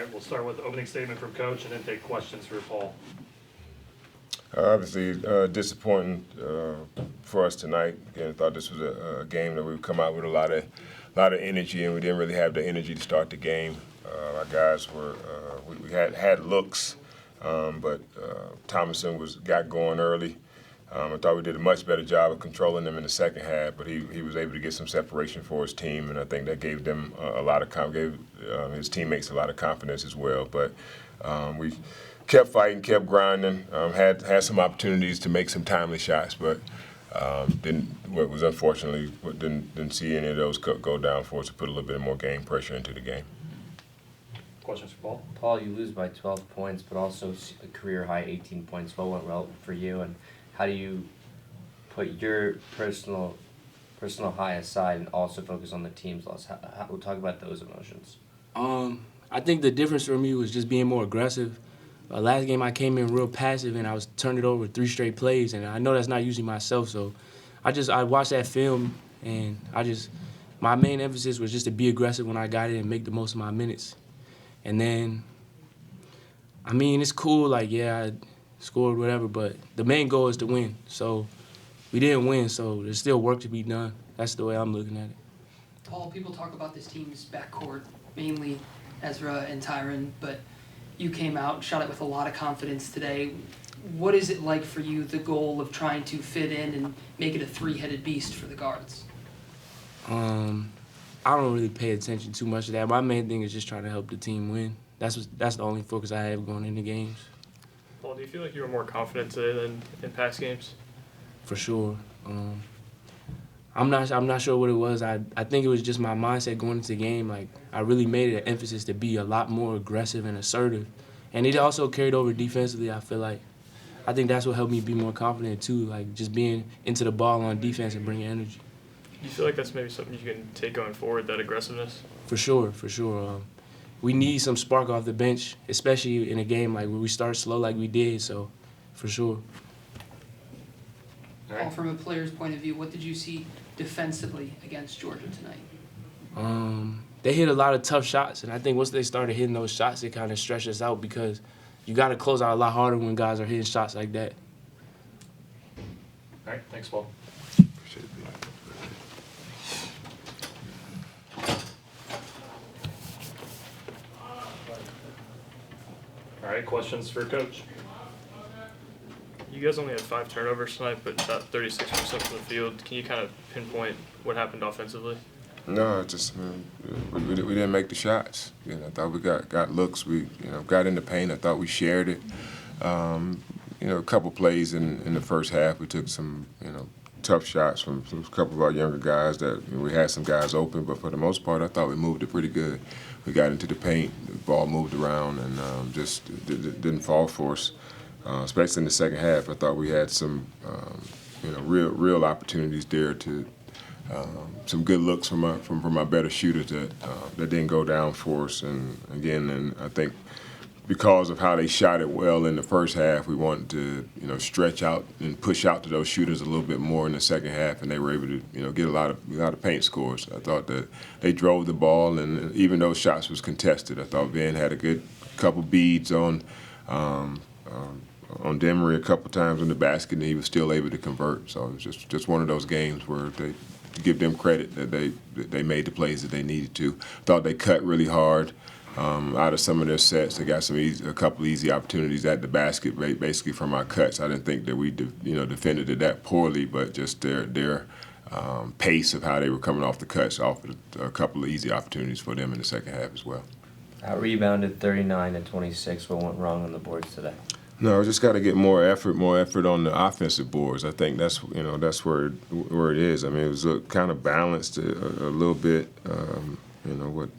right, we'll start with the opening statement from Coach and then take questions for Paul. Obviously, disappointing for us tonight. Again, I thought this was a game that we would come out with a lot of energy, and we didn't really have the energy to start the game. Our guys were we had looks, but Thomason got going early. I thought we did a much better job of controlling them in the second half, but he was able to get some separation for his team, and I think that gave them gave his teammates a lot of confidence as well. But we kept fighting, kept grinding, had some opportunities to make some timely shots, but unfortunately didn't see any of those go down for us to put a little bit more game pressure into the game. Questions for Paul? Paul, you lose by 12 points, but also a career-high 18 points. What went well for you, and how do you put your personal high aside and also focus on the team's loss? We'll talk about those emotions. I think the difference for me was just being more aggressive. Last game I came in real passive and I was turned it over 3 straight plays, and I know that's not usually myself, so I watched that film and my main emphasis was just to be aggressive when I got it and make the most of my minutes. And then, I mean, it's cool, like, yeah, I scored, whatever, but the main goal is to win. So we didn't win, so there's still work to be done. That's the way I'm looking at it. Paul, people talk about this team's backcourt, mainly Ezra and Tyron, but you came out, shot it with a lot of confidence today. What is it like for you, the goal of trying to fit in and make it a 3-headed beast for the guards? I don't really pay attention too much to that. My main thing is just trying to help the team win. That's the only focus I have going into games. Paul, do you feel like you were more confident today than in past games? For sure. I'm not sure what it was. I think it was just my mindset going into the game. Like, I really made it an emphasis to be a lot more aggressive and assertive. And it also carried over defensively, I feel like. I think that's what helped me be more confident too, like just being into the ball on defense and bringing energy. Do you feel like that's maybe something you can take going forward, that aggressiveness? For sure. We need some spark off the bench, especially in a game like where we start slow like we did, so for sure. Paul, from a player's point of view, what did you see defensively against Georgia tonight? They hit a lot of tough shots, and I think once they started hitting those shots, it kind of stretched us out because you got to close out a lot harder when guys are hitting shots like that. All right, thanks, Paul. All right, questions for Coach? You guys only had 5 turnovers tonight, but shot 36% from the field. Can you kind of pinpoint what happened offensively? No, we didn't make the shots. I thought we got looks. We got in the paint. I thought we shared it. A couple plays in the first half, we took some tough shots from a couple of our younger guys that we had some guys open, but for the most part, I thought we moved it pretty good. We got into the paint, the ball moved around, and just didn't fall for us. Especially in the second half, I thought we had some real opportunities there to. Some good looks from our better shooters that didn't go down for us, and again, I think because of how they shot it well in the first half, we wanted to stretch out and push out to those shooters a little bit more in the second half, and they were able to get a lot of paint scores. I thought that they drove the ball, and even those shots was contested. I thought Ben had a good couple beads on Demery a couple times in the basket, and he was still able to convert. So it was just one of those games where they give them credit that they made the plays that they needed to. Thought they cut really hard out of some of their sets. They got a couple easy opportunities at the basket, basically from our cuts. I didn't think that we defended it that poorly, but just their pace of how they were coming off the cuts offered a couple of easy opportunities for them in the second half as well. Rebounded 39-26. What went wrong on the boards today? No, just got to get more effort on the offensive boards. I think that's where it is. I mean, it was kind of balanced a little bit. What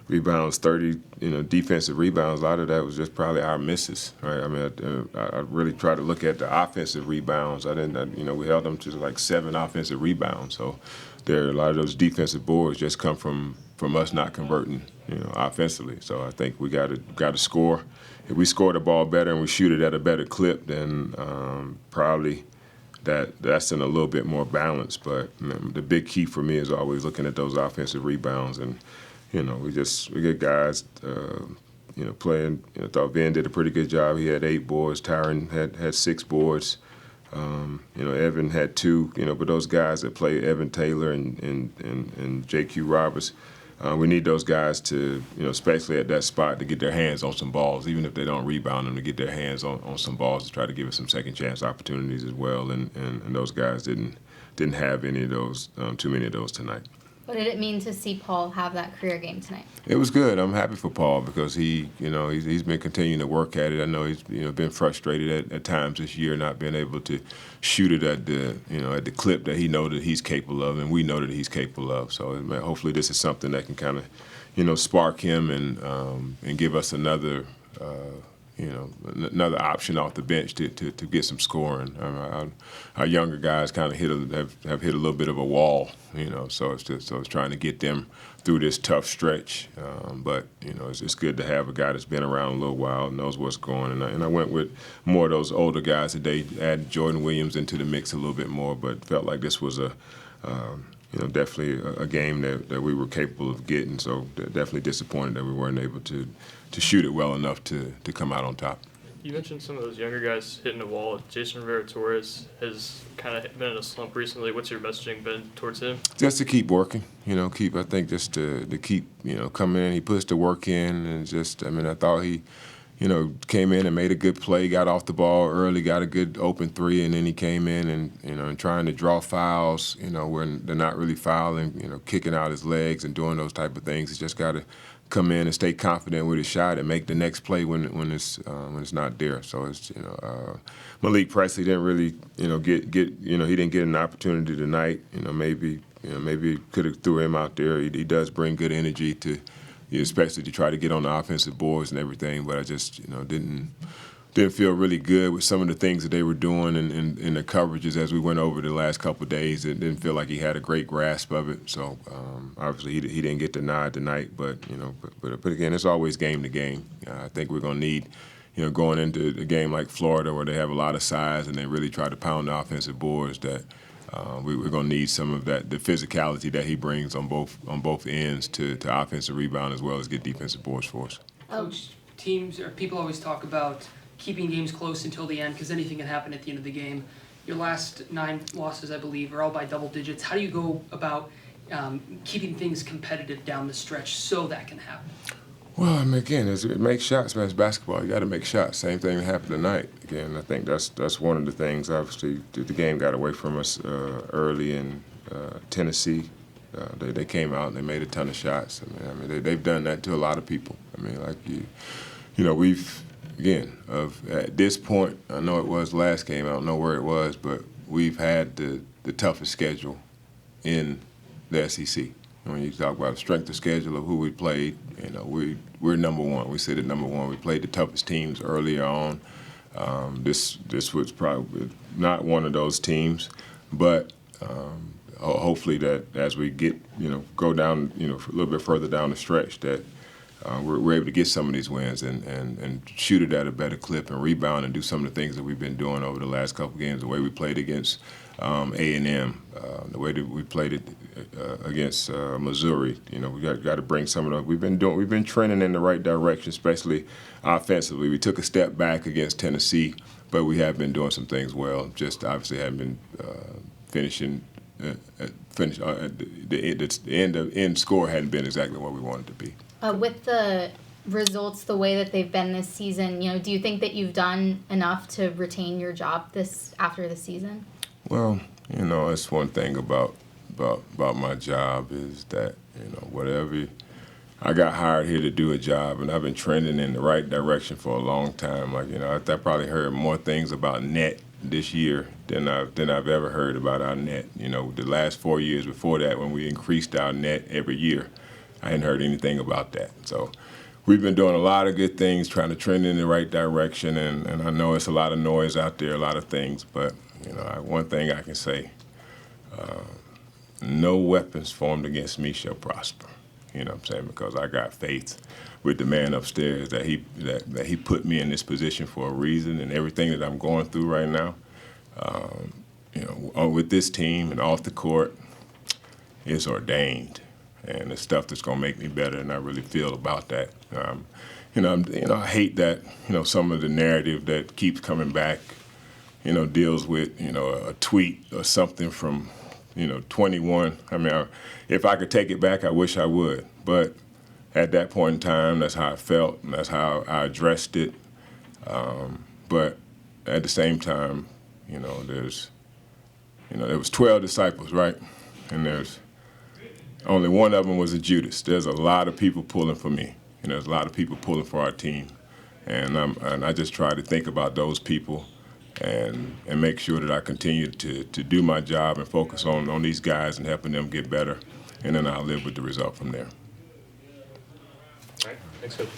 rebounds, 30, defensive rebounds. A lot of that was just probably our misses, right? I mean, I really try to look at the offensive rebounds. We held them to like 7 offensive rebounds. So a lot of those defensive boards just come from us not converting, offensively. So I think we got to score. If we score the ball better and we shoot it at a better clip, then probably that's in a little bit more balance. But the big key for me is always looking at those offensive rebounds, and we get guys playing. I thought Ben did a pretty good job. He had 8 boards. Tyron had 6 boards. Evan had 2. But those guys that play, Evan Taylor and J.Q. Roberts, we need those guys to, especially at that spot, to get their hands on some balls, even if they don't rebound them, to get their hands on some balls to try to give us some second chance opportunities as well. And those guys didn't have any of those, too many of those tonight. What did it mean to see Paul have that career game tonight? It was good. I'm happy for Paul because he's been continuing to work at it. I know he's been frustrated at times this year, not being able to shoot it at the clip that he knows that he's capable of, and we know that he's capable of. So hopefully this is something that can kind of spark him and give us another another option off the bench to get some scoring. Our younger guys kind of have hit a little bit of a wall, so it's trying to get them through this tough stretch. But it's good to have a guy that's been around a little while, knows what's going. And I went with more of those older guys today. Add Jordan Williams into the mix a little bit more, but felt like this was definitely a game that we were capable of getting. So definitely disappointed that we weren't able to shoot it well enough to come out on top. You mentioned some of those younger guys hitting a wall. Jason Rivera-Torres has kind of been in a slump recently. What's your messaging been towards him? Just to keep working, I think just to keep, coming in. He puts the work in, and I thought he, came in and made a good play, got off the ball early, got a good open 3, and then he came in and trying to draw fouls, when they're not really fouling, kicking out his legs and doing those type of things. He's just got to come in and stay confident with his shot and make the next play when it's not there. So it's Malik Presley didn't really get he didn't get an opportunity tonight. Maybe could have threw him out there. He does bring good energy to, especially to try to get on the offensive boards and everything. But I just didn't feel really good with some of the things that they were doing in the coverages as we went over the last couple of days. It didn't feel like he had a great grasp of it. So obviously he didn't get the nod tonight. But again, it's always game to game. I think we're going to need, going into a game like Florida where they have a lot of size and they really try to pound the offensive boards, that we're going to need some of that, the physicality that he brings on both ends to offensive rebound as well as get defensive boards for us. Coach, teams or people always talk about keeping games close until the end because anything can happen at the end of the game. Your last 9 losses, I believe, are all by double digits. How do you go about keeping things competitive down the stretch so that can happen? Well, again, it makes shots, man. It's basketball. You got to make shots. Same thing that happened tonight. Again, I think that's one of the things. Obviously, the game got away from us early in Tennessee. They came out and they made a ton of shots. I mean, they've done that to a lot of people. I mean, we've. Again, at this point, I know it was last game, I don't know where it was, but we've had the toughest schedule in the SEC. When you talk about the strength of schedule of who we played, we're number 1. We sit at number 1. We played the toughest teams earlier on. This was probably not one of those teams, but hopefully that as we get, go down, a little bit further down the stretch, that we're able to get some of these wins and shoot it at a better clip and rebound and do some of the things that we've been doing over the last couple games. The way we played against A&M, the way that we played it against Missouri. We got to bring some of the. We've been trending in the right direction, especially offensively. We took a step back against Tennessee, but we have been doing some things well. Just obviously haven't been finishing. The end score hadn't been exactly what we wanted to be. With the results the way that they've been this season, do you think that you've done enough to retain your job after the season? Well, it's one thing about my job is that, whatever. I got hired here to do a job, and I've been trending in the right direction for a long time. Like, I probably heard more things about net this year than I've ever heard about our net. The last 4 years before that, when we increased our net every year, I hadn't heard anything about that. So we've been doing a lot of good things, trying to trend in the right direction, and I know it's a lot of noise out there, a lot of things, but one thing I can say, no weapons formed against me shall prosper. You know what I'm saying? Because I got faith with the man upstairs that he put me in this position for a reason, and everything that I'm going through right now, with this team and off the court, it's ordained. And the stuff that's going to make me better, and I really feel about that. I hate that, some of the narrative that keeps coming back, deals with, a tweet or something from, 21. I mean, if I could take it back, I wish I would. But at that point in time, that's how I felt, and that's how I addressed it. But at the same time, there was 12 disciples, right? And there's only one of them was a Judas. There's a lot of people pulling for me. There's a lot of people pulling for our team. And I just try to think about those people and make sure that I continue to do my job and focus on these guys and helping them get better. And then I'll live with the result from there. All right, thanks, Coach.